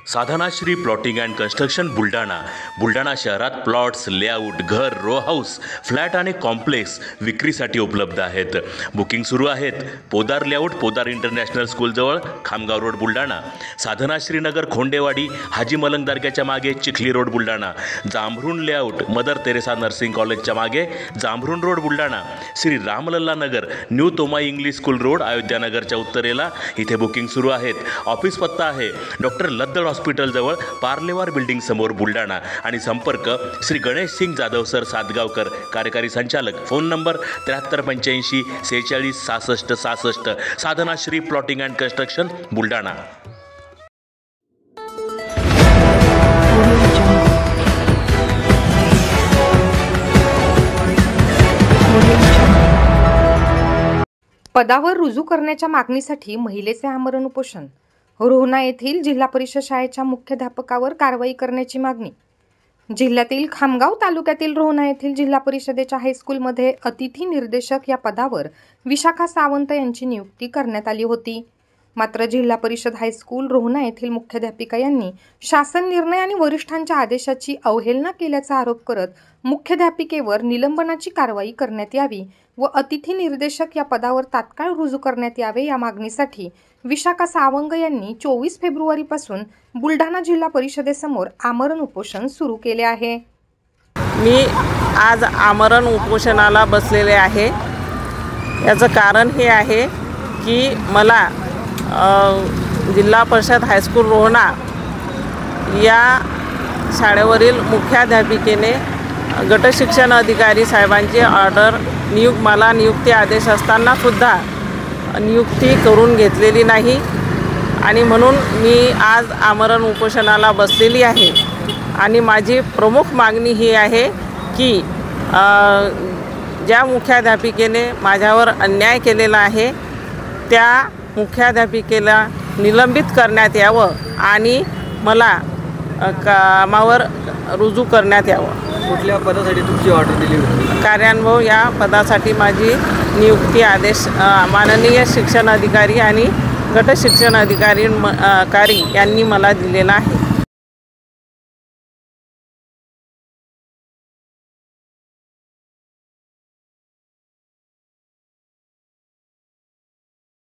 Sadhanashri plotting and construction Buldhana शहरात plots, layout, घर, row house, flat आणि कॉम्प्लेक्स विक्रीसाठी उपलब्ध आहेत. बुकिंग सुरू आहेत. पोदार लेआउट, पोदार इंटरनॅशनल स्कूलजवळ, खामगाव रोड, बुलढाणा. साधनाश्री नगर, खोंडेवाडी, हाजी मलंग दर्ग्याच्या मागे, Chikhli road, Buldhana. Jambhrun layout, Mother Teresa nursing कॉलेजच्या मागे, Jambhrun road, Buldhana. Shri Ramlalla Nagar, new Tomai English school road, Ayodhya नगरच्या उत्तरेला. इथे बुकिंग सुरू आहेत. ऑफिस पत्ता आहे डॉक्टर लद्दड हॉस्पिटलजवळ, पार्लेवार बिल्डिंग समोर, बुलढाणा. आणि संपर्क श्री गणेश सिंग जाधव सर सातगावकर, कार्यकारी संचालक. Phone number 7385 46 66 66. Sadhanashri plotting and construction, Buldhana. पदावर रुजू करण्याच्या मागणीसाठी महिलेचे आमरण उपोषण. रोहना येथील जिल्हा परिषद शाळेच्या मुख्याध्यापकावर कारवाई करण्याची मागणी. जिल्ह्यातील खामगाव तालुक्यातील रोहना येथील जिल्हा परिषदेच्या हायस्कूलमध्ये अतिथी निर्देशक या पदावर विशाखा सावंत यांची नियुक्ती करण्यात आली होती. मात्र जिल्हा परिषद हायस्कूल रोहना येथील मुख्याध्यापिका यांनी शासन निर्णय आणि वरिष्ठांच्या आदेशाची अवहेलना केल्याचा आरोप करत मुख्याध्यापिकेवर निलंबनाची कारवाई करण्यात यावी व अतिथी निर्देशक या पदावर तात्काळ रुजू करण्यात यावे या मागणीसाठी विशाखा सावंत यांनी 24 फेब्रुवारीपासून बुलढाणा जिल्हा परिषदेसमोर आमरण उपोषण सुरू केले आहे. मी आज आमरण उपोषणाला बसलेले आहे. याचं कारण हे आहे की मला जिल्हा परिषद हायस्कूल रोहना या शाळेवरील मुख्याध्यापिकेने गटशिक्षण अधिकारी साहेबांची ऑर्डर मला नियुक्ती आदेश असताना सुद्धा नियुक्ती करून घेतलेली नाही आणि म्हणून मी आज आमरण उपोषणाला बसलेली आहे. आणि माझी प्रमुख मागणी ही आहे की ज्या मुख्याध्यापिकेने माझ्यावर अन्याय केलेला आहे त्या मुख्याध्यापिकेला निलंबित करण्यात यावं आणि मला कामावर रुजू करण्यात यावं. कुठल्या पदासाठी तुमची ऑर्डर दिली होती? कार्यान्वयन या पदासाठी माझी नियुक्ती आदेश माननीय शिक्षण अधिकारी आणि गट शिक्षण अधिकारी यांनी मला दिलेला आहे.